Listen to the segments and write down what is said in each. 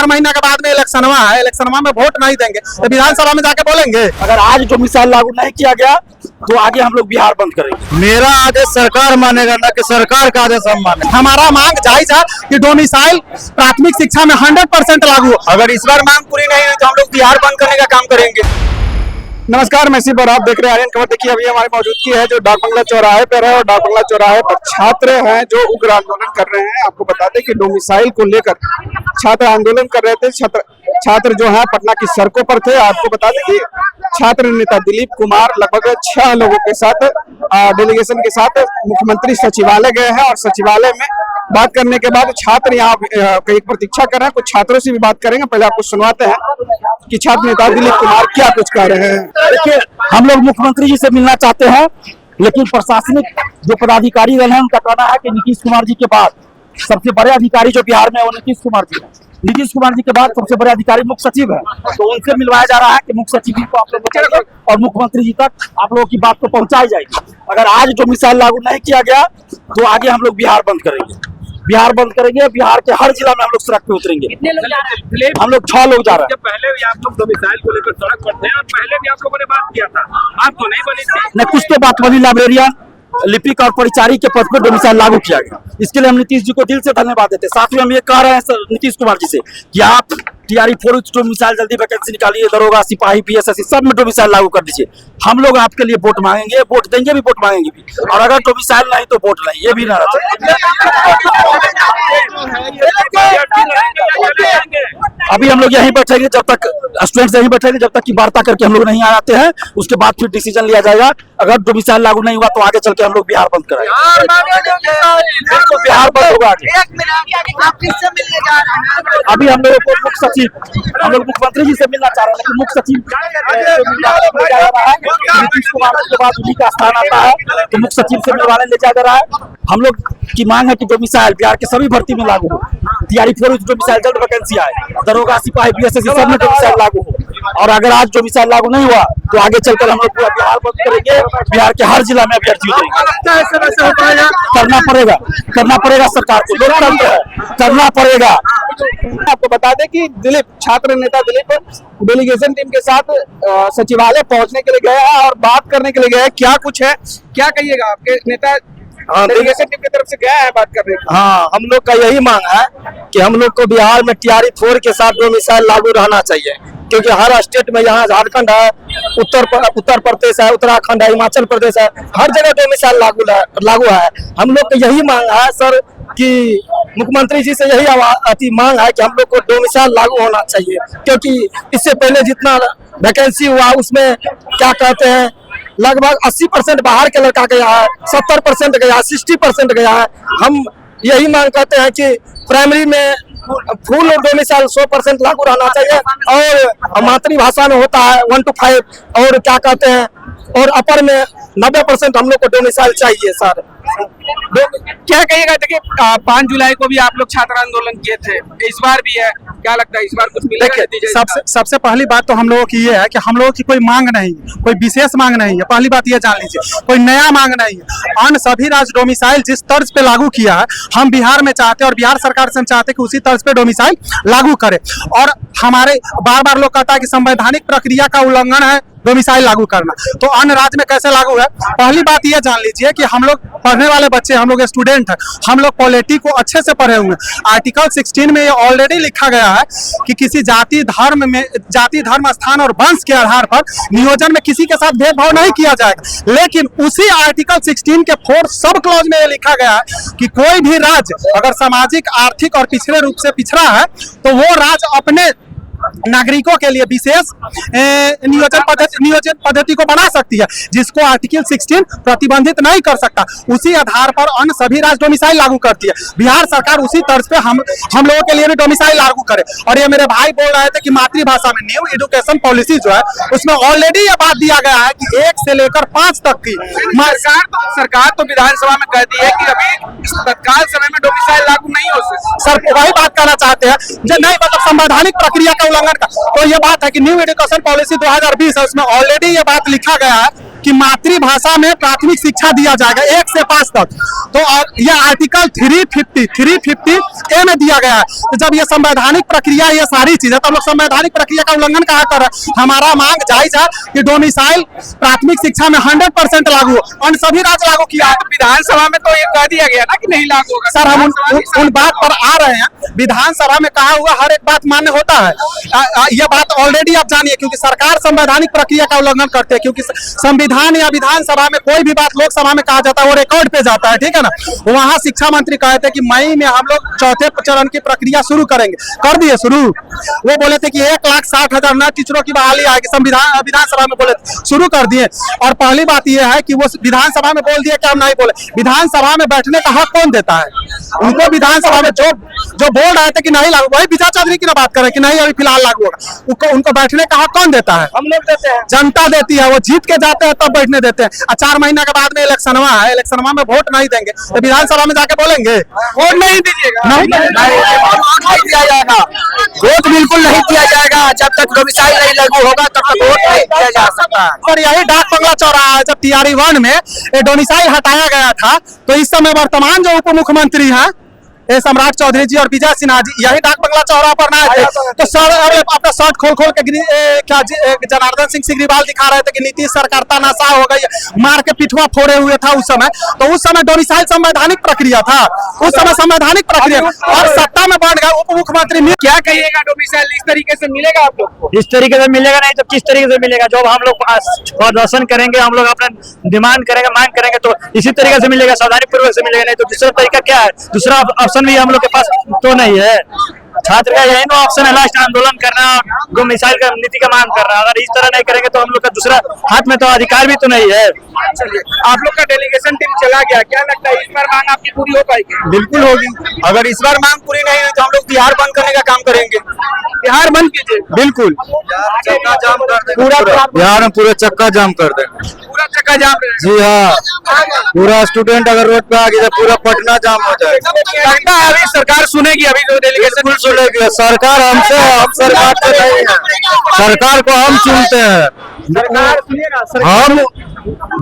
4 महीना के बाद में इलेक्शनवा है, इलेक्शनवा में वोट नहीं देंगे तो विधानसभा में जाके बोलेंगे। अगर आज डोमिसाइल लागू नहीं किया गया तो आगे हम लोग बिहार बंद करेंगे। मेरा आदेश सरकार मानेगा ना कि सरकार का आदेश हम माने। हमारा मांग जायज है कि डोमिसाइल प्राथमिक शिक्षा में 100% लागू हो। अगर इस बार मांग पूरी नहीं हुई तो हम लोग बिहार बंद करने का काम करेंगे। नमस्कार, मैं शिव और आप देख रहे हैं आर्यन खबर। देखिए अभी हमारी मौजूदगी है जो डाक बंगला चौराहे पर है और डाक बंगला चौराहे पर छात्र हैं जो उग्र आंदोलन कर रहे हैं। आपको बता दें कि डोमिसाइल को लेकर छात्र आंदोलन कर रहे थे। छात्र जो है पटना की सड़कों पर थे। आपको बता दें कि छात्र नेता दिलीप कुमार लगभग 6 लोगों के साथ डेलीगेशन के साथ मुख्यमंत्री सचिवालय गए हैं और सचिवालय में बात करने के बाद छात्र यहाँ कहीं प्रतीक्षा कर रहे हैं। कुछ छात्रों से भी बात करेंगे। पहले आपको सुनवाते हैं कि छात्र नेता दिलीप कुमार क्या कुछ कह रहे हैं। देखिए, हम लोग मुख्यमंत्री जी से मिलना चाहते हैं, लेकिन प्रशासनिक जो पदाधिकारी रहे हैं उनका कहना है कि नीतीश कुमार जी के बाद सबसे बड़े अधिकारी जो बिहार में है वो नीतीश कुमार जी है। नीतीश कुमार जी के बाद सबसे बड़े अधिकारी मुख्य सचिव है, तो उनसे मिलवाया जा रहा है कि मुख्य सचिव जी को आप लोग बताइए और मुख्यमंत्री जी तक आप लोगों की बात को पहुंचाई जाएगी। अगर आज डोमिसाइल लागू नहीं किया गया तो आगे हम लोग बिहार बंद करेंगे। बिहार बंद करेंगे, बिहार के हर जिला में हम लोग सड़क पे उतरेंगे। कितने लोग जा रहे हैं? हम लोग 6 लोग जा रहे हैं। पहले भी आप लोग डोमिसाइल को लेकर सड़क पर थे और पहले भी आप लोगों ने बात किया था, बात तो नहीं बनी थी। न कुछ तो बात बनी, लाइब्रेरियन, लिपिक और परिचारी के पद पर डोमिसाइल लागू किया गया। इसके लिए हम नीतीश जी को दिल से धन्यवाद देते हैं। साथ में हम ये कह रहे हैं नीतीश कुमार जी से कि आप टीआरई 4 डोमिसाइल जल्दी वैकेंसी निकालिए, दरोगा, सिपाही, पीएसएससी सब में डोमिसाइल लागू कर दीजिए। हम लोग आपके लिए वोट मांगेंगे, वोट देंगे भी, वोट मांगेंगे भी, और अगर डोमिसाइल नहीं तो वोट नहीं, ये भी ना अभी हम लोग यहीं बैठेंगे जब तक स्टूडेंट्स यहीं बैठेंगे जब तक की वार्ता करके हम लोग नहीं आते हैं। उसके बाद फिर डिसीजन लिया जाएगा। अगर डोमिसाइल लागू नहीं हुआ तो आगे चल के हम लोग बिहार बंद करेंगे। तो बिहार बंद होगा आगे। अभी हम लोगों को मुख्य सचिव, हम लोग मुख्यमंत्री जी से मिलना चाह रहे हैं, लेकिन मुख्य सचिव नीतीश कुमार के बाद उन्हीं का स्थान आता है तो मुख्य सचिव से मिलवाने ले जाया जा रहा है। हम लोग की मांग है कि डोमिसाइल बिहार के सभी भर्ती में लागू हो। टीआरई 4 डोमिसाइल जल्द वैकेंसी आए, दरोगा, सिपाही, पीएसएससी सब में डोमिसाइल लागू हो। और अगर आज डोमिसाइल लागू नहीं हुआ तो आगे चलकर हम लोग पूरा बिहार बंद करेंगे। बिहार के हर जिला में अभ्यर्थी उतरेंगे। करना पड़ेगा सरकार को, लोकतंत्र है, करना पड़ेगा। आपको बता दें कि दिलीप, छात्र नेता दिलीप डेलीगेशन टीम के साथ सचिवालय पहुंचने के लिए गए हैं और बात करने के लिए गए हैं। क्या कुछ है, क्या कहिएगा? आपके नेता डेलीगेशन टीम की तरफ से गया है बात करने। हाँ, हम लोग का यही मांग है कि हम लोग को बिहार में टीआरई 4 के साथ डोमिसाइल लागू रहना चाहिए, क्योंकि हर स्टेट में, यहाँ झारखंड है, उत्तर प्रदेश है, उत्तराखंड है, हिमाचल प्रदेश है, हर जगह डोमिसाइल लागू है। हम लोग को यही मांग है सर कि मुख्यमंत्री जी से यही मांग है कि हम लोग को डोमिसाइल लागू होना चाहिए, क्योंकि इससे पहले जितना वैकेंसी हुआ उसमें क्या कहते हैं लगभग 80% बाहर के लड़का गया है, 70% गया है, 60% गया है। हम यही मांग करते हैं कि प्राइमरी में फुल डोमिसाइल 100% लागू रहना चाहिए और मातृभाषा में होता है 1 to 5 और क्या कहते हैं और अपर में 90% हम लोग को डोमिसाइल चाहिए सर। क्या कहिएगा? देखिए 5 जुलाई को भी आप लोग छात्र आंदोलन किए थे, इस बार भी है, क्या लगता है इस बार कुछ मिलेगा? देखिए, सबसे पहली बात तो हम लोगों की ये है कि हम लोगों की कोई मांग नहीं, कोई विशेष मांग नहीं है। पहली बात ये जान लीजिए, कोई नया मांग नहीं है। अन्य सभी राज्य डोमिसाइल जिस तर्ज पे लागू किया है, हम बिहार में चाहते हैं और बिहार सरकार से हम चाहते हैं कि उसी तर्ज पे डोमिसाइल लागू करे। और हमारे बार लोग कहता है कि संवैधानिक प्रक्रिया का उल्लंघन है डोमिसाइल लागू करना, तो अन्य राज्य में कैसे लागू है? पहली बात ये जान लीजिए कि हम लोग पढ़ने वाले बच्चे, हम लोग स्टूडेंट हैं, हम लोग पॉलिटी को अच्छे से पढ़े हुए हैं। आर्टिकल 16 में ये ऑलरेडी लिखा गया है कि किसी जाति धर्म स्थान और वंश के आधार पर नियोजन में किसी के साथ भेदभाव नहीं किया जाएगा। लेकिन उसी आर्टिकल 16 के 4 सब क्लॉज में ये लिखा गया है कि कोई भी राज्य अगर सामाजिक, आर्थिक और पिछड़े रूप से पिछड़ा है तो वो राज्य अपने नागरिकों के लिए विशेष नियोजन पद्धति को बना सकती है, जिसको आर्टिकल 16 प्रतिबंधित नहीं कर सकता। उसी आधार पर अन्य सभी राज्य डोमिसाइल लागू करती है। बिहार सरकार उसी तर्ज पे हम लोगों के लिए भी डोमिसाइल लागू करे। और ये मेरे भाई बोल रहे थे कि मातृभाषा में न्यू एजुकेशन पॉलिसी जो है उसमें ऑलरेडी ये बात दिया गया है कि 1 से लेकर 5 तक की सरकार तो विधानसभा में कह दी है कि अभी तत्काल समय में डोमिसाइल लागू नहीं हो सकता। सर वही बात कहना चाहते हैं जो नहीं, मतलब संवैधानिक प्रक्रिया का उल्लंघन का। तो ये बात है कि न्यू एजुकेशन पॉलिसी 2020 है, उसमें ऑलरेडी ये बात लिखा गया है कि मातृभाषा में प्राथमिक शिक्षा दिया जाएगा 1 से 5 तक। तो यह आर्टिकल 350 ए में दिया गया है। तो जब ये संवैधानिक प्रक्रिया, ये सारी चीजें, तो हम लोग संवैधानिक प्रक्रिया का उल्लंघन कहाँ कर रहे हैं? हमारा मांग जायज है कि डोमिसाइल प्राथमिक शिक्षा में 100% लागू हो, और सभी राज्य लागू किया है। विधानसभा में तो ये कह दिया गया ना कि नहीं लागू होगा। सर, हम उन बात पर आ रहे हैं। विधानसभा में कहा हुआ हर एक बात मान्य होता है। यह बात ऑलरेडी आप जानिए, क्योंकि सरकार संवैधानिक प्रक्रिया का उल्लंघन करते हैं। क्योंकि संविधान या विधानसभा में कोई भी बात लोकसभा में कहा जाता है वो रिकॉर्ड पे जाता है, ठीक है ना। वहाँ शिक्षा मंत्री कहे थे कि मई में हम लोग चौथे चरण की प्रक्रिया शुरू करेंगे, कर दिए शुरू। वो बोले थे कि 1,60,000 नए टीचरों की बहाली आएगी, संविधान विधानसभा में बोले शुरू कर दिए। और पहली बात यह है कि वो विधानसभा में बोल दिए कि हम नहीं बोले। विधानसभा में बैठने का हक कौन देता है उनको? विधानसभा में जो बोल रहे थे कि नहीं लागू, वही विजय चौधरी की ना बात करें कि नहीं अभी फिलहाल लागू होगा, उनको बैठने का हक कौन देता है? हम लोग देते हैं, जनता देती है। वो जीत के जाते हैं तब बैठने देते हैं। 4 महीना के बाद में इलेक्शनवा है, इलेक्शनवा में वोट नहीं देंगे तो विधानसभा में जाके बोलेंगे वोट नहीं दीजिएगा? नहीं दिया जाएगा, वोट बिल्कुल नहीं दिया जाएगा। जब तक डोमिसाइल नहीं लागू होगा तब तक वोट नहीं दिया जा सकता। और यही डाक बंगला चौराहा है। जब टीआरई 1 में डोमिसाइल हटाया गया था तो इस समय वर्तमान जो उप मुख्यमंत्री हैं सम्राट चौधरी जी और विजय सिन्हा जी यही डाक बंगला चौराहा पर ना थे। तो सर अपना शर्ट खोल के क्या जनार्दन सिंह सिग्रीवाल दिखा रहे थे कि नीतीश सरकार तानाशाह हो गई, मार के पिठवा फोड़े हुए था उस समय। तो उस समय डोमिसाइल संवैधानिक प्रक्रिया था, उस समय संवैधानिक प्रक्रिया, और सत्ता में बढ़ गया उप मुख्यमंत्री। क्या कहिएगा, डोमिसाइल इस तरीके से मिलेगा आप लोग को? इस तरीके से मिलेगा नहीं तो किस तरीके से मिलेगा? जब हम लोग प्रदर्शन करेंगे, हम लोग अपना डिमांड करेंगे, मांग करेंगे तो इसी तरीके से मिलेगा, सावधानी पूर्वक से मिलेगा। नहीं तो दूसरा तरीका क्या है? दूसरा ऑप्शन भी हम लोग के पास तो नहीं है। छात्र का यही नो ऑप्शन है, लास्ट आंदोलन करना, डोमिसाइल का नीति का मांग करना। अगर इस तरह नहीं करेंगे तो हम लोग का दूसरा हाथ में तो अधिकार भी तो नहीं है। चलिए, आप लोग का डेलीगेशन टीम चला गया, क्या लगता है इस बार मांग आपकी पूरी हो पाएगी? बिल्कुल होगी। अगर इस बार मांग पूरी नहीं हुई तो हम लोग बिहार बंद करने का काम करेंगे। बिहार बंद कीजिए, बिल्कुल चक्का जाम कर देंगे, पूरा बिहार में पूरा चक्का जाम कर देंगे। पूरा चक्का जाम रहेगा? जी हाँ, पूरा स्टूडेंट अगर रोड पे आ गया तो पूरा पटना जाम हो जाएगा। लगता है अभी सरकार सुनेगी, अभी जो डेलीगेशन सुनेगी सरकार हमसे, हम सरकार से नहीं है। सरकार को हम चुनते हैं, हम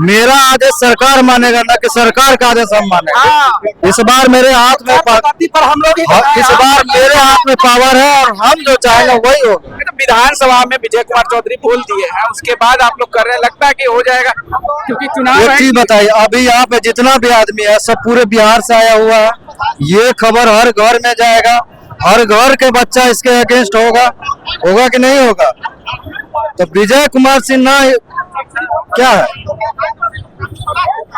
मेरा आदेश सरकार मानेगा ना कि सरकार का आदेश हम मानेगा। इस बार मेरे हाथ में पर हम लोग इस बार मेरे हाथ में पावर है और हम जो चाहेंगे वही होगा। विधानसभा में विजय कुमार चौधरी बोल दिए हैं, उसके बाद आप लोग कर रहे हैं, लगता है कि हो जाएगा? क्योंकि चुनाव एक चीज बताइए, अभी यहाँ पे जितना भी आदमी है सब पूरे बिहार से आया हुआ है। ये खबर हर घर में जाएगा, हर घर के बच्चा इसके अगेंस्ट होगा कि नहीं होगा? तो विजय कुमार सिन्हा क्या है?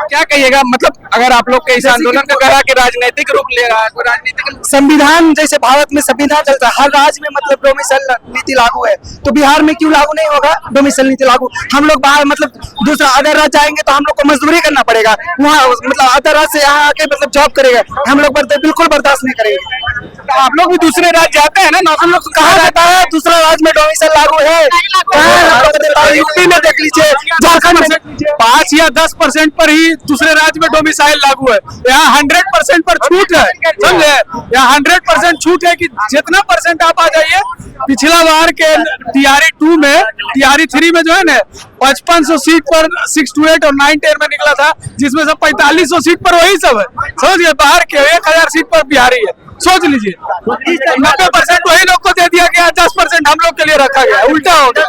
क्या कहिएगा, मतलब अगर आप लोग के इस आंदोलन का कहा कि राजनीतिक रूप ले रहा है तो राजनीतिक संविधान जैसे भारत में संविधान चलता है, हर राज्य में मतलब डोमिसाइल नीति लागू है, तो बिहार में क्यों लागू नहीं होगा डोमिसाइल नीति लागू? हम लोग बाहर मतलब दूसरा अदर राज्य जाएंगे तो हम लोग को मजदूरी करना पड़ेगा, वहाँ मतलब अदर राज्य से यहाँ आके मतलब जॉब करेगा, हम लोग बिल्कुल बर्दाश्त नहीं करेंगे। तो आप लोग भी दूसरे राज्य जाते हैं ना? हम लोग कहा जाता है दूसरा राज्य में डोमिसाइल लागू है? यूपी में देख लीजिए, झारखंड में 5 या 10% पर ही दूसरे राज्य में डोमिसाइल लागू है। यहाँ 100% पर छूट है, समझे? यहाँ 100% छूट है कि जितना परसेंट आप आ जाइए। पिछला बार के टीआरई 2 में, टीआरई 3 में जो है ना 5500 सीट पर 6 to 8 और 9 10 में निकला था, जिसमें से 4500 सीट पर वही सब है। समझिए, बाहर के 1000 सीट पर बिहारी है, सोच लीजिए। 90% वही लोग को दे दिया गया, 10% हम लोग के लिए रखा गया, उल्टा हो गया।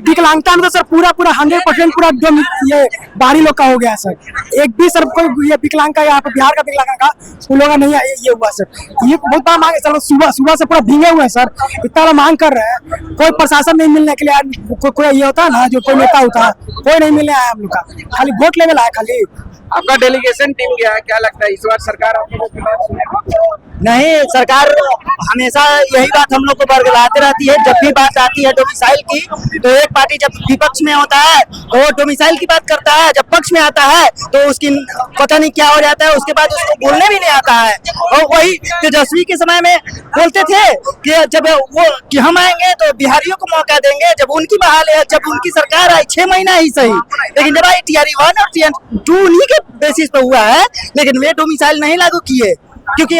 विकलांगता में तो सर पूरा 100% पूरा एकदम ये बाहरी लोग का हो गया सर। एक भी सर कोई ये विकलांग का यहाँ पे बिहार का विकलांग का उन लोगों नहीं ये हुआ सर। ये बहुत बड़ा मांग है सर, सुबह से पूरा भीगे हुए हैं सर, इतना बड़ा मांग कर रहे हैं। कोई प्रशासन नहीं मिलने के लिए, कोई ये होता है ना जो कोई नेता होता है, कोई नहीं मिलने आया हम लोग का, खाली वोट लेवल आया खाली। आपका डेलीगेशन टीम गया है, क्या लगता है इस बार सरकार आपको? नहीं, सरकार हमेशा यही बात हम लोग को बरगलाते रहती है। जब भी बात आती है डोमिसाइल की तो एक पार्टी जब विपक्ष में होता है तो वो डोमिसाइल की बात करता है, जब पक्ष में आता है तो उसकी पता नहीं क्या हो जाता है, उसके बाद उसको बोलने भी नहीं आता है। और वही तेजस्वी के समय में बोलते थे कि जब वो कि हम आएंगे तो बिहारियों को मौका देंगे, जब उनकी बहाल है, जब उनकी सरकार आई 6 महीना ही सही, लेकिन जब आई टीआरई 1 और टीआरई 2 उन्हीं के बेसिस पे हुआ है, लेकिन वे डोमिसाइल नहीं लागू किए। क्योंकि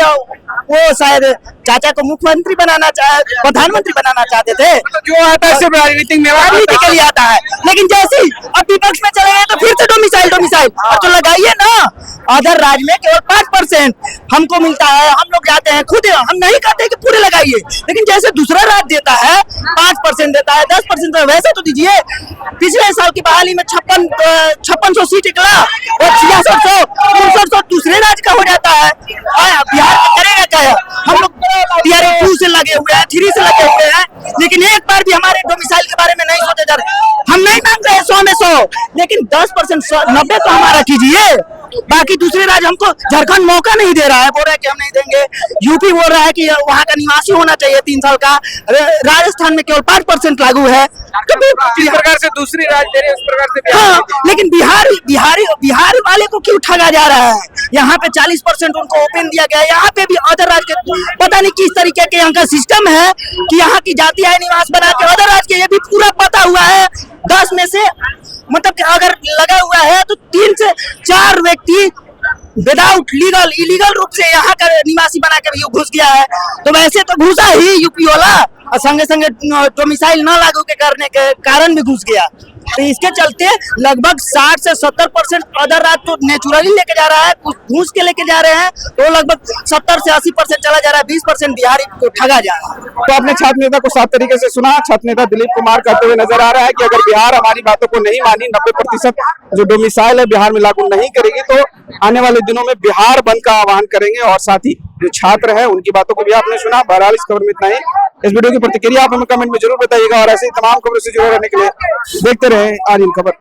वो शायद चाचा को मुख्यमंत्री प्रधानमंत्री बनाना चाहते थे। क्यों आता है सिर्फ राजनीतिक राजनीति के लिए आता है, लेकिन जैसे ही अब विपक्ष में चले गए तो फिर से डोमिसाइल और तो लगाइए ना। अदर राज्य में केवल 5% हमको मिलता है, हम लोग जाते हैं खुद, हम नहीं कहते कि पूरे लगाइए, लेकिन जैसे दूसरा राज्य देता है 5% देता है, 10% देता है, वैसे तो दीजिए। पिछले साल की बहाली में 5600 सीट निकला और 6600 दूसरे राज्य का हो जाता है। बिहार में करेगा क्या? हम लोग टीआरई 2 से लगे हुए हैं, 3 से लगे हुए हैं, लेकिन एक बार भी हमारे डोमिसाइल के बारे में नहीं सोचे जा रहे। हम नहीं मांग रहे 100 में 100, लेकिन 10% 90 तो हमारा कीजिए। बाकी दूसरे राज्य हमको, झारखंड मौका नहीं दे रहा है, बोल रहा है कि हम नहीं देंगे। यूपी बोल रहा है कि वहाँ का निवासी होना चाहिए 3 साल का। राजस्थान में केवल 5% लागू है। तो इस प्रकार से दूसरी राज्य दे रहे हैं, उस प्रकार से हाँ, लेकिन बिहार वाले को क्यों ठगा जा रहा है? यहाँ पे 40% उनको ओपन दिया गया है। यहाँ पे भी अदर राज्य के पता नहीं किस तरीके के यहाँ का सिस्टम है कि यहाँ की जाति है निवास बना के अदर राज्य के, ये भी पूरा पता हुआ है। 10 में से मतलब कि अगर लगा हुआ है तो 3 से 4 व्यक्ति विदाउट इलीगल रूप से यहाँ का निवासी बना के घुस गया है। तो वैसे तो घुसा ही यूपी वाला, और संगे संगे डोमिसाइल न लागू के करने के कारण भी घुस गया। तो इसके चलते लगभग 60 से 70% अदर राज्य तो नेचुरली लेके जा रहा है, कुछ घूस के लेके जा रहे हैं, तो लगभग 70 से 80% चला जा रहा है, 20% बिहारी को ठगा जा रहा है। तो आपने छात्र नेता को साफ तरीके से सुना। छात्र नेता दिलीप कुमार कहते हुए नजर आ रहा है कि अगर बिहार हमारी बातों को नहीं मानी, 90% जो डोमिसाइल है बिहार में लागू नहीं करेगी, तो आने वाले दिनों में बिहार बंद का आह्वान करेंगे। और साथ ही जो छात्र है उनकी बातों को भी आपने सुना। बहरहाल इस खबर में इतना ही। इस वीडियो की प्रतिक्रिया आप हमें कमेंट में जरूर बताइएगा और ऐसे ही तमाम खबरों से जुड़े रहने के लिए देखते रहे आज इन खबर।